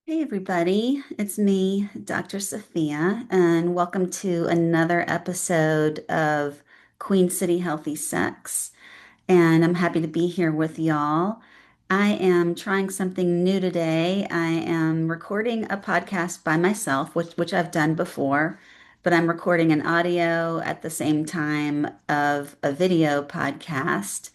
Hey everybody, it's me, Dr. Sophia, and welcome to another episode of Queen City Healthy Sex. And I'm happy to be here with y'all. I am trying something new today. I am recording a podcast by myself, which I've done before, but I'm recording an audio at the same time of a video podcast.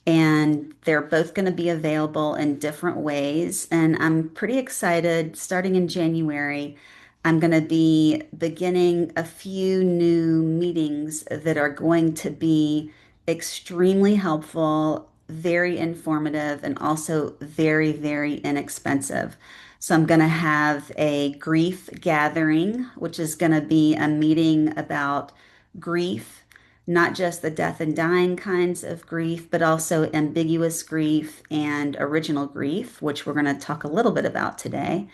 And they're both going to be available in different ways. And I'm pretty excited. Starting in January, I'm going to be beginning a few new meetings that are going to be extremely helpful, very informative, and also very, very inexpensive. So I'm going to have a grief gathering, which is going to be a meeting about grief, not just the death and dying kinds of grief, but also ambiguous grief and original grief, which we're going to talk a little bit about today.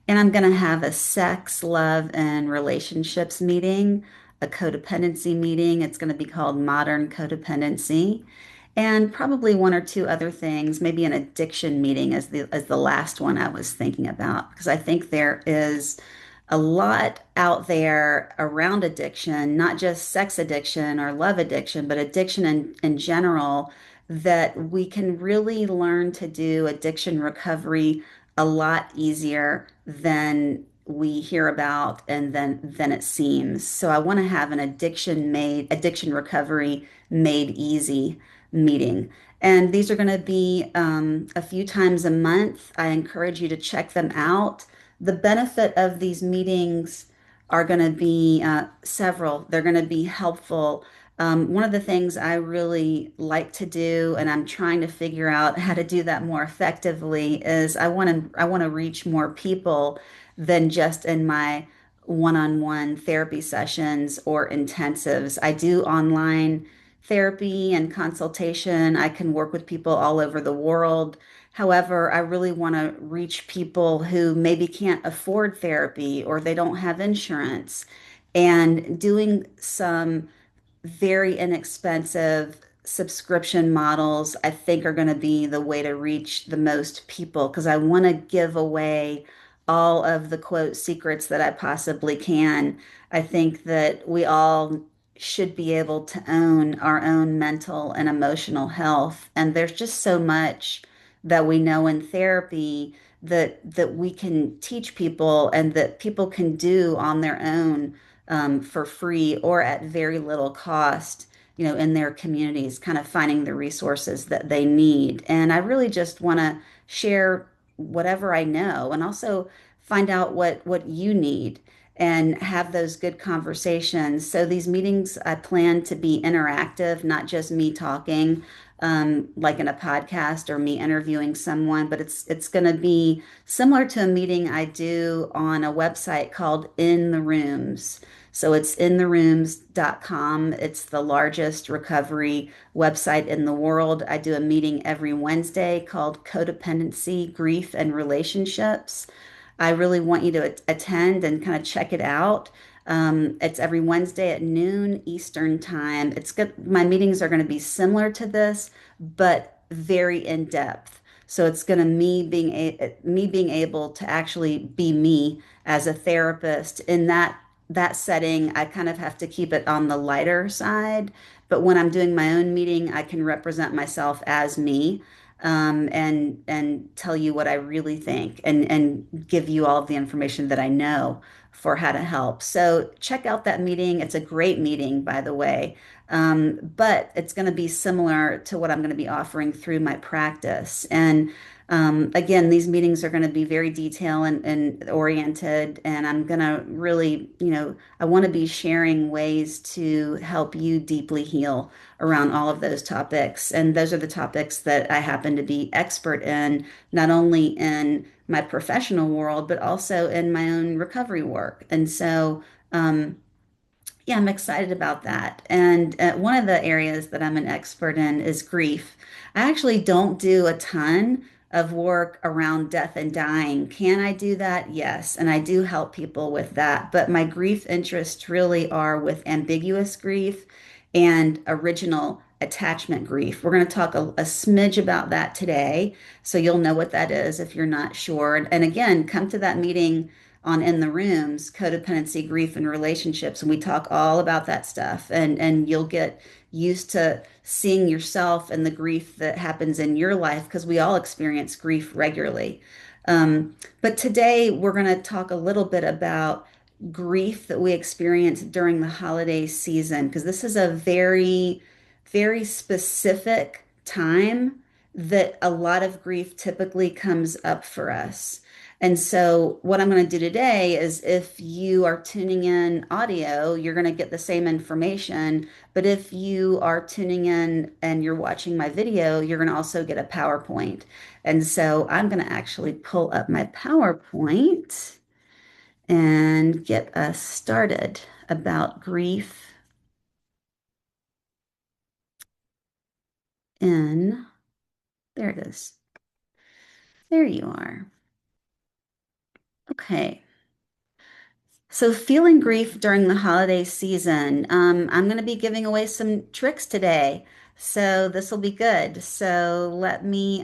And I'm going to have a sex, love, and relationships meeting, a codependency meeting. It's going to be called Modern Codependency, and probably one or two other things, maybe an addiction meeting as the last one I was thinking about, because I think there is a lot out there around addiction, not just sex addiction or love addiction, but addiction in general, that we can really learn to do addiction recovery a lot easier than we hear about and than it seems. So I want to have an addiction recovery made easy meeting. And these are going to be a few times a month. I encourage you to check them out. The benefit of these meetings are going to be several. They're going to be helpful. One of the things I really like to do, and I'm trying to figure out how to do that more effectively, is I want to reach more people than just in my one-on-one therapy sessions or intensives. I do online therapy and consultation. I can work with people all over the world. However, I really want to reach people who maybe can't afford therapy or they don't have insurance. And doing some very inexpensive subscription models, I think are going to be the way to reach the most people because I want to give away all of the quote secrets that I possibly can. I think that we all should be able to own our own mental and emotional health. And there's just so much that we know in therapy that we can teach people and that people can do on their own for free or at very little cost, in their communities, kind of finding the resources that they need. And I really just want to share whatever I know and also find out what you need and have those good conversations. So these meetings I plan to be interactive, not just me talking like in a podcast or me interviewing someone, but it's going to be similar to a meeting I do on a website called In the Rooms. So it's intherooms.com. It's the largest recovery website in the world. I do a meeting every Wednesday called Codependency, Grief, and Relationships. I really want you to attend and kind of check it out. It's every Wednesday at noon Eastern time. It's good. My meetings are going to be similar to this, but very in depth. So it's going to me being able to actually be me as a therapist in that setting. I kind of have to keep it on the lighter side, but when I'm doing my own meeting, I can represent myself as me, and tell you what I really think and give you all of the information that I know for how to help. So check out that meeting. It's a great meeting, by the way. But it's going to be similar to what I'm going to be offering through my practice. And again, these meetings are going to be very detail and oriented, and I'm going to really, I want to be sharing ways to help you deeply heal around all of those topics. And those are the topics that I happen to be expert in, not only in my professional world, but also in my own recovery work. And so, yeah, I'm excited about that. And one of the areas that I'm an expert in is grief. I actually don't do a ton of work around death and dying. Can I do that? Yes. And I do help people with that. But my grief interests really are with ambiguous grief and original attachment grief. We're going to talk a smidge about that today, so you'll know what that is if you're not sure. And again, come to that meeting on In the Rooms, codependency, grief, and relationships, and we talk all about that stuff. And you'll get used to seeing yourself and the grief that happens in your life because we all experience grief regularly. But today we're going to talk a little bit about grief that we experience during the holiday season, because this is a very, very specific time that a lot of grief typically comes up for us. And so, what I'm going to do today is if you are tuning in audio, you're going to get the same information. But if you are tuning in and you're watching my video, you're going to also get a PowerPoint. And so, I'm going to actually pull up my PowerPoint and get us started about grief in, there it is. There you are. Okay. So, feeling grief during the holiday season. I'm going to be giving away some tricks today. So, this will be good. So, let me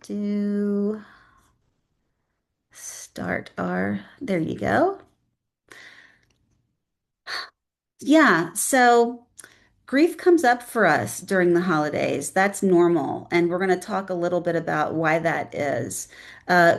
do start our, there you go. Yeah. So, grief comes up for us during the holidays. That's normal. And we're going to talk a little bit about why that is.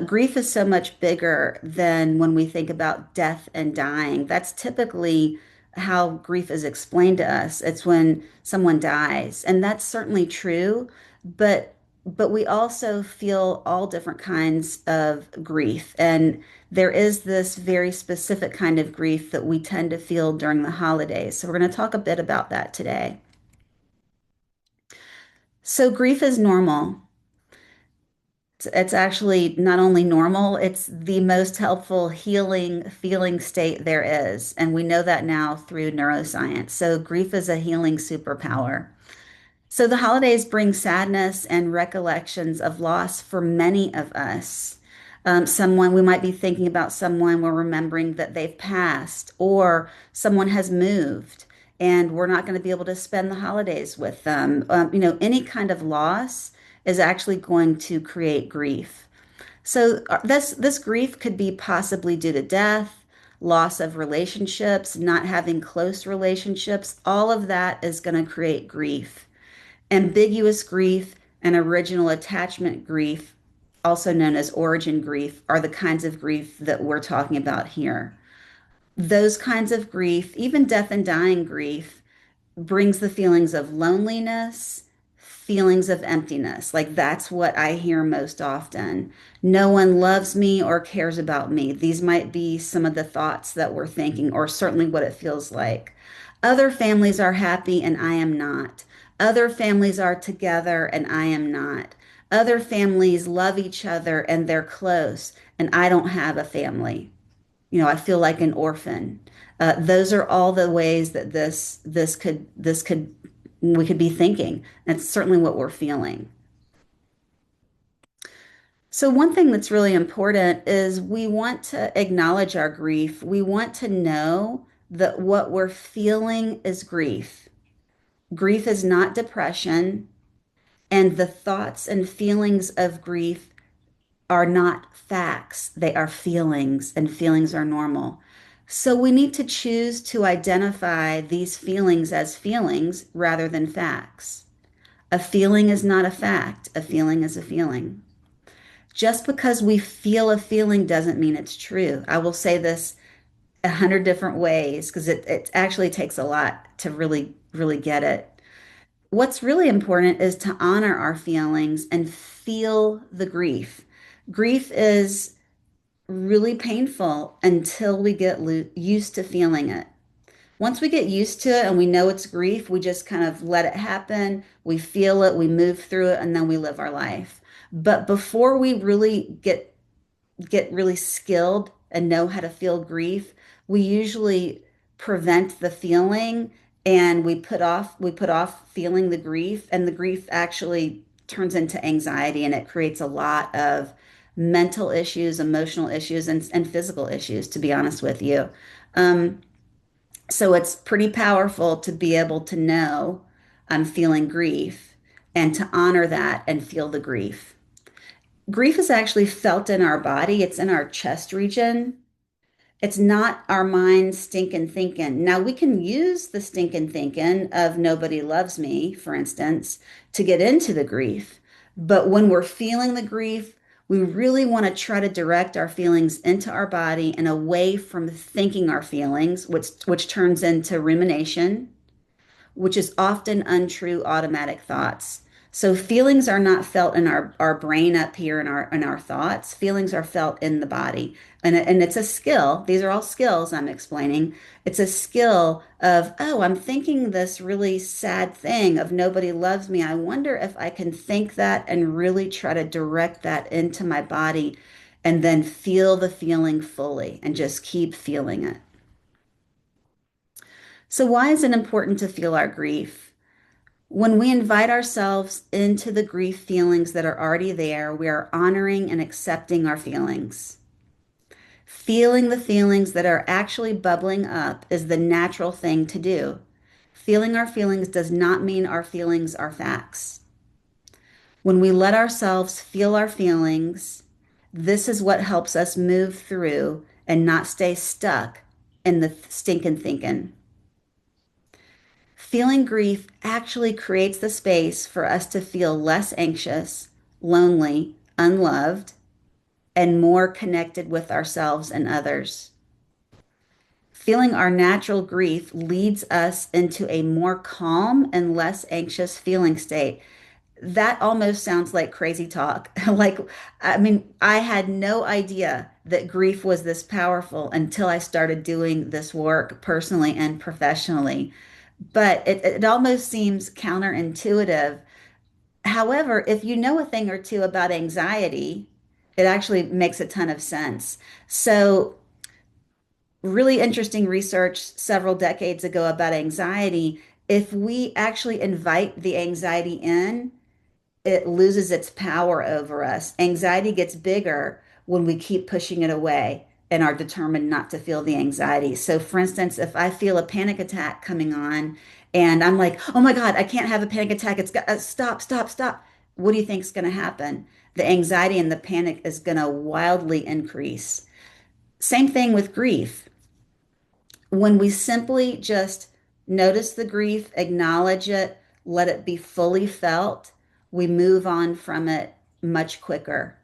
Grief is so much bigger than when we think about death and dying. That's typically how grief is explained to us. It's when someone dies. And that's certainly true. But we also feel all different kinds of grief. And there is this very specific kind of grief that we tend to feel during the holidays. So we're going to talk a bit about that today. So grief is normal. It's actually not only normal, it's the most helpful healing feeling state there is. And we know that now through neuroscience. So grief is a healing superpower. So the holidays bring sadness and recollections of loss for many of us. Someone, we might be thinking about someone, we're remembering that they've passed, or someone has moved, and we're not going to be able to spend the holidays with them. Any kind of loss is actually going to create grief. So this grief could be possibly due to death, loss of relationships, not having close relationships. All of that is going to create grief. Ambiguous grief and original attachment grief, also known as origin grief, are the kinds of grief that we're talking about here. Those kinds of grief, even death and dying grief, brings the feelings of loneliness, feelings of emptiness. Like that's what I hear most often. No one loves me or cares about me. These might be some of the thoughts that we're thinking, or certainly what it feels like. Other families are happy and I am not. Other families are together and I am not. Other families love each other and they're close, and I don't have a family. I feel like an orphan. Those are all the ways that this could we could be thinking. That's certainly what we're feeling. So one thing that's really important is we want to acknowledge our grief. We want to know that what we're feeling is grief. Grief is not depression, and the thoughts and feelings of grief are not facts, they are feelings, and feelings are normal. So we need to choose to identify these feelings as feelings rather than facts. A feeling is not a fact, a feeling is a feeling. Just because we feel a feeling doesn't mean it's true. I will say this 100 different ways because it actually takes a lot to really, really get it. What's really important is to honor our feelings and feel the grief. Grief is really painful until we get used to feeling it. Once we get used to it and we know it's grief, we just kind of let it happen. We feel it, we move through it, and then we live our life. But before we really get really skilled and know how to feel grief, we usually prevent the feeling and we put off feeling the grief, and the grief actually turns into anxiety, and it creates a lot of mental issues, emotional issues, and physical issues, to be honest with you. Um, So it's pretty powerful to be able to know I'm feeling grief and to honor that and feel the grief. Grief is actually felt in our body, it's in our chest region. It's not our mind stinking thinking. Now, we can use the stinking thinking of nobody loves me, for instance, to get into the grief. But when we're feeling the grief, we really want to try to direct our feelings into our body and away from thinking our feelings, which turns into rumination, which is often untrue automatic thoughts. So feelings are not felt in our brain up here in our thoughts. Feelings are felt in the body. And it's a skill. These are all skills I'm explaining. It's a skill of, oh, I'm thinking this really sad thing of nobody loves me. I wonder if I can think that and really try to direct that into my body and then feel the feeling fully and just keep feeling it. So why is it important to feel our grief? When we invite ourselves into the grief feelings that are already there, we are honoring and accepting our feelings. Feeling the feelings that are actually bubbling up is the natural thing to do. Feeling our feelings does not mean our feelings are facts. When we let ourselves feel our feelings, this is what helps us move through and not stay stuck in the stinking thinking. Feeling grief actually creates the space for us to feel less anxious, lonely, unloved, and more connected with ourselves and others. Feeling our natural grief leads us into a more calm and less anxious feeling state. That almost sounds like crazy talk. Like, I mean, I had no idea that grief was this powerful until I started doing this work personally and professionally. But it almost seems counterintuitive. However, if you know a thing or two about anxiety, it actually makes a ton of sense. So, really interesting research several decades ago about anxiety. If we actually invite the anxiety in, it loses its power over us. Anxiety gets bigger when we keep pushing it away and are determined not to feel the anxiety. So, for instance, if I feel a panic attack coming on and I'm like, oh my God, I can't have a panic attack. It's got stop, stop, stop. What do you think is going to happen? The anxiety and the panic is going to wildly increase. Same thing with grief. When we simply just notice the grief, acknowledge it, let it be fully felt, we move on from it much quicker.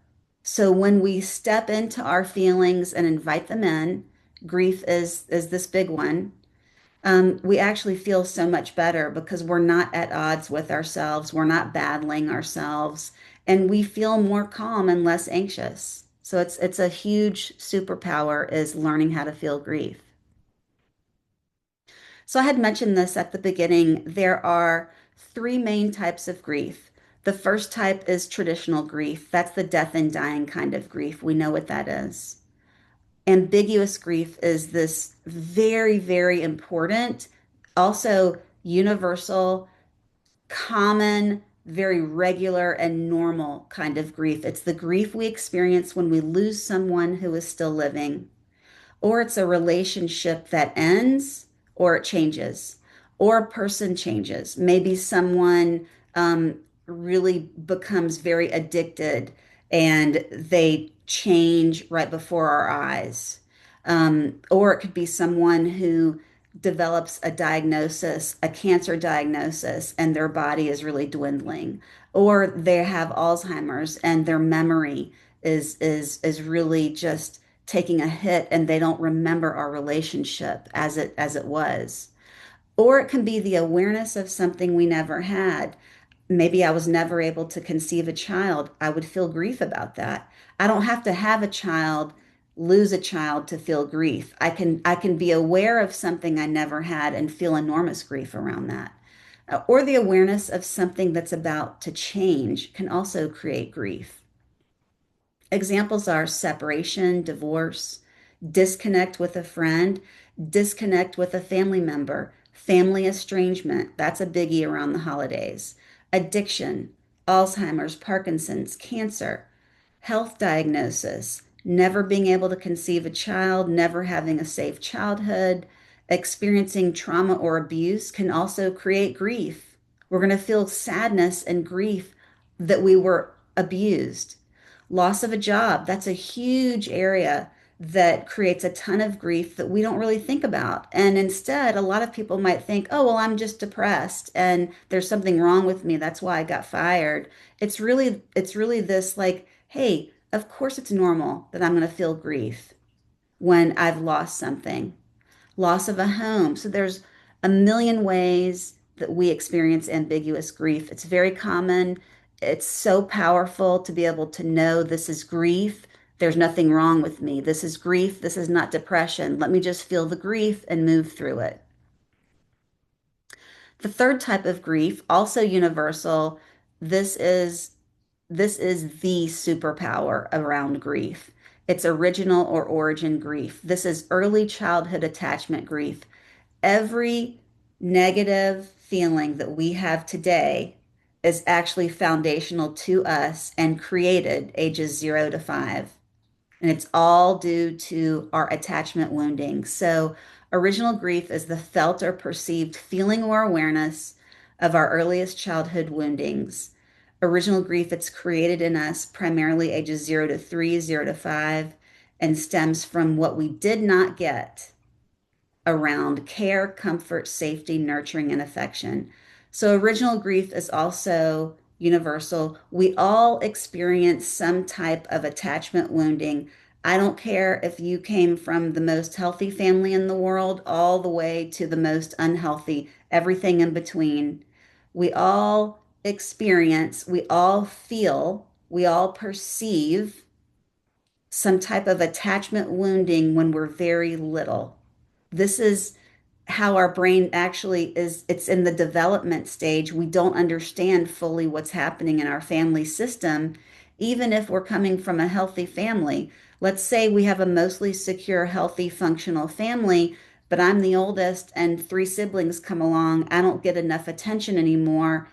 So when we step into our feelings and invite them in, grief is this big one. We actually feel so much better because we're not at odds with ourselves, we're not battling ourselves, and we feel more calm and less anxious. So it's a huge superpower is learning how to feel grief. So I had mentioned this at the beginning. There are three main types of grief. The first type is traditional grief. That's the death and dying kind of grief. We know what that is. Ambiguous grief is this very, very important, also universal, common, very regular, and normal kind of grief. It's the grief we experience when we lose someone who is still living, or it's a relationship that ends or it changes or a person changes. Maybe someone really becomes very addicted and they change right before our eyes. Or it could be someone who develops a diagnosis, a cancer diagnosis, and their body is really dwindling. Or they have Alzheimer's and their memory is really just taking a hit and they don't remember our relationship as it was. Or it can be the awareness of something we never had. Maybe I was never able to conceive a child. I would feel grief about that. I don't have to have a child, lose a child to feel grief. I can be aware of something I never had and feel enormous grief around that. Or the awareness of something that's about to change can also create grief. Examples are separation, divorce, disconnect with a friend, disconnect with a family member, family estrangement. That's a biggie around the holidays. Addiction, Alzheimer's, Parkinson's, cancer, health diagnosis, never being able to conceive a child, never having a safe childhood, Experiencing trauma or abuse can also create grief. We're going to feel sadness and grief that we were abused. Loss of a job, that's a huge area that creates a ton of grief that we don't really think about. And instead, a lot of people might think, oh, well, I'm just depressed and there's something wrong with me. That's why I got fired. It's really this like, hey, of course it's normal that I'm going to feel grief when I've lost something, loss of a home. So there's a million ways that we experience ambiguous grief. It's very common. It's so powerful to be able to know this is grief. There's nothing wrong with me. This is grief. This is not depression. Let me just feel the grief and move through it. The third type of grief, also universal, this is this is the superpower around grief. It's original or origin grief. This is early childhood attachment grief. Every negative feeling that we have today is actually foundational to us and created ages 0 to 5. And it's all due to our attachment wounding. So, original grief is the felt or perceived feeling or awareness of our earliest childhood woundings. Original grief, it's created in us primarily ages 0 to 3, 0 to 5, and stems from what we did not get around care, comfort, safety, nurturing, and affection. So, original grief is also universal. We all experience some type of attachment wounding. I don't care if you came from the most healthy family in the world, all the way to the most unhealthy, everything in between. We all experience, we all feel, we all perceive some type of attachment wounding when we're very little. This is how our brain actually is. It's in the development stage. We don't understand fully what's happening in our family system, even if we're coming from a healthy family. Let's say we have a mostly secure, healthy, functional family, but I'm the oldest and three siblings come along. I don't get enough attention anymore.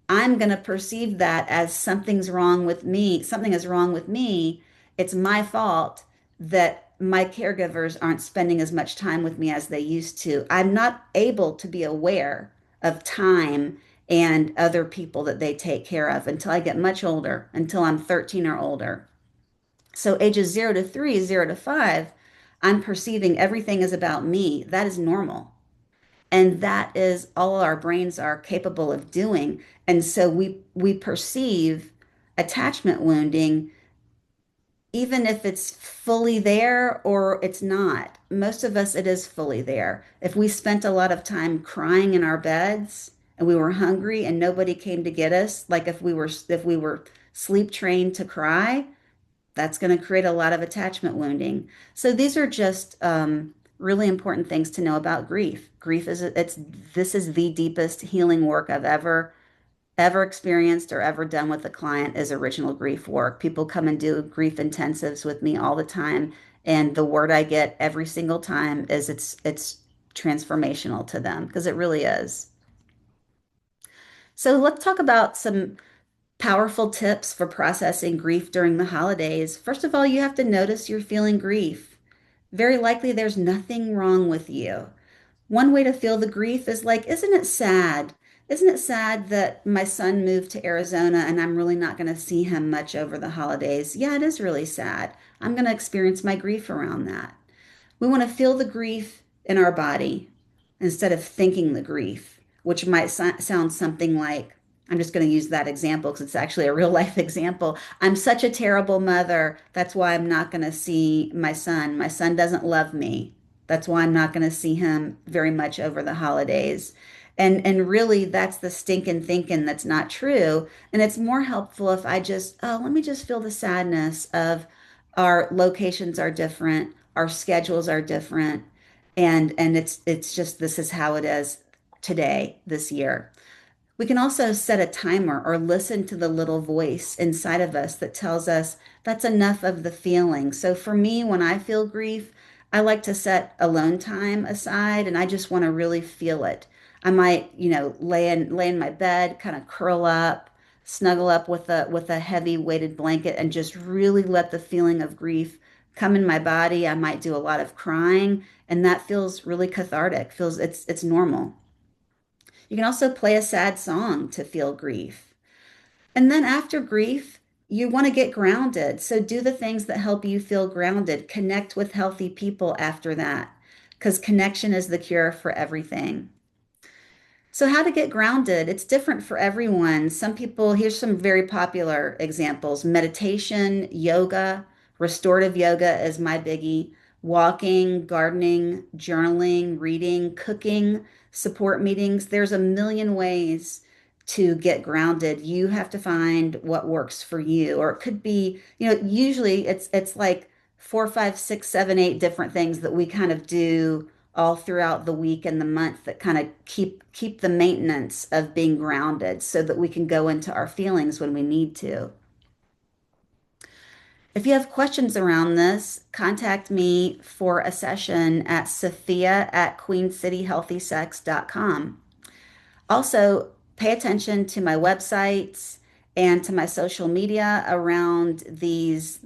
I'm going to perceive that as something's wrong with me. Something is wrong with me. It's my fault that my caregivers aren't spending as much time with me as they used to. I'm not able to be aware of time and other people that they take care of until I get much older, until I'm 13 or older. So ages 0 to 3, 0 to 5, I'm perceiving everything is about me. That is normal. And that is all our brains are capable of doing. And so we perceive attachment wounding even if it's fully there or it's not. Most of us, it is fully there. If we spent a lot of time crying in our beds and we were hungry and nobody came to get us, like if we were sleep trained to cry, that's going to create a lot of attachment wounding. So these are just really important things to know about grief. Grief is it's this is the deepest healing work I've ever experienced or ever done with a client is original grief work. People come and do grief intensives with me all the time, and the word I get every single time is it's transformational to them because it really is. So let's talk about some powerful tips for processing grief during the holidays. First of all, you have to notice you're feeling grief. Very likely there's nothing wrong with you. One way to feel the grief is like, isn't it sad? Isn't it sad that my son moved to Arizona and I'm really not going to see him much over the holidays? Yeah, it is really sad. I'm going to experience my grief around that. We want to feel the grief in our body instead of thinking the grief, which might sound something like, I'm just going to use that example because it's actually a real life example. I'm such a terrible mother. That's why I'm not going to see my son. My son doesn't love me. That's why I'm not going to see him very much over the holidays. And really that's the stinking thinking that's not true. And it's more helpful if I just, oh, let me just feel the sadness of our locations are different, our schedules are different, and it's just this is how it is today, this year. We can also set a timer or listen to the little voice inside of us that tells us that's enough of the feeling. So for me, when I feel grief, I like to set alone time aside and I just want to really feel it. I might, lay in my bed, kind of curl up, snuggle up with a heavy weighted blanket and just really let the feeling of grief come in my body. I might do a lot of crying, and that feels really cathartic. Feels it's normal. You can also play a sad song to feel grief. And then after grief, you want to get grounded. So do the things that help you feel grounded. Connect with healthy people after that, because connection is the cure for everything. So, how to get grounded? It's different for everyone. Some people, here's some very popular examples: meditation, yoga, restorative yoga is my biggie, walking, gardening, journaling, reading, cooking, support meetings. There's a million ways to get grounded. You have to find what works for you, or it could be, usually it's like four, five, six, seven, eight different things that we kind of do all throughout the week and the month that kind of keep the maintenance of being grounded so that we can go into our feelings when we need to. If you have questions around this, contact me for a session at Sophia at queencityhealthysex.com. Also, pay attention to my websites and to my social media around these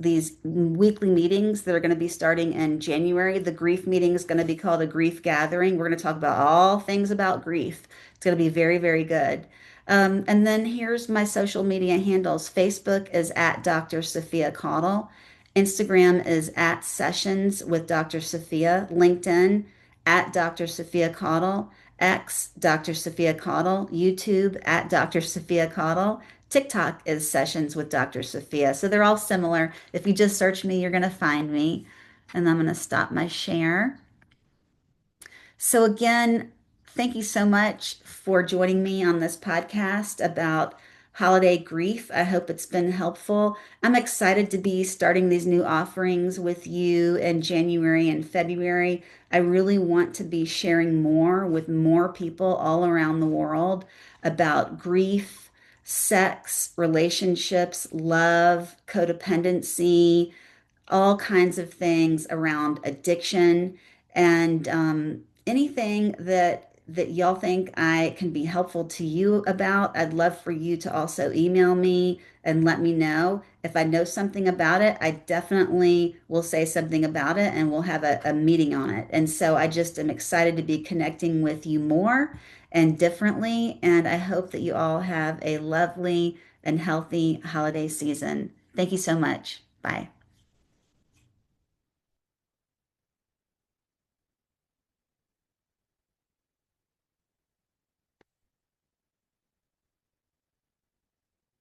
weekly meetings that are going to be starting in January. The grief meeting is going to be called a grief gathering. We're going to talk about all things about grief. It's going to be very, very good. And then here's my social media handles. Facebook is at Dr. Sophia Caudle. Instagram is at Sessions with Dr. Sophia. LinkedIn at Dr. Sophia Caudle. X, Dr. Sophia Caudle, YouTube at Dr. Sophia Caudle, TikTok is Sessions with Dr. Sophia. So they're all similar. If you just search me, you're going to find me. And I'm going to stop my share. So, again, thank you so much for joining me on this podcast about holiday grief. I hope it's been helpful. I'm excited to be starting these new offerings with you in January and February. I really want to be sharing more with more people all around the world about grief, sex, relationships, love, codependency, all kinds of things around addiction and anything that y'all think I can be helpful to you about. I'd love for you to also email me and let me know. If I know something about it, I definitely will say something about it and we'll have a meeting on it. And so I just am excited to be connecting with you more and differently. And I hope that you all have a lovely and healthy holiday season. Thank you so much. Bye.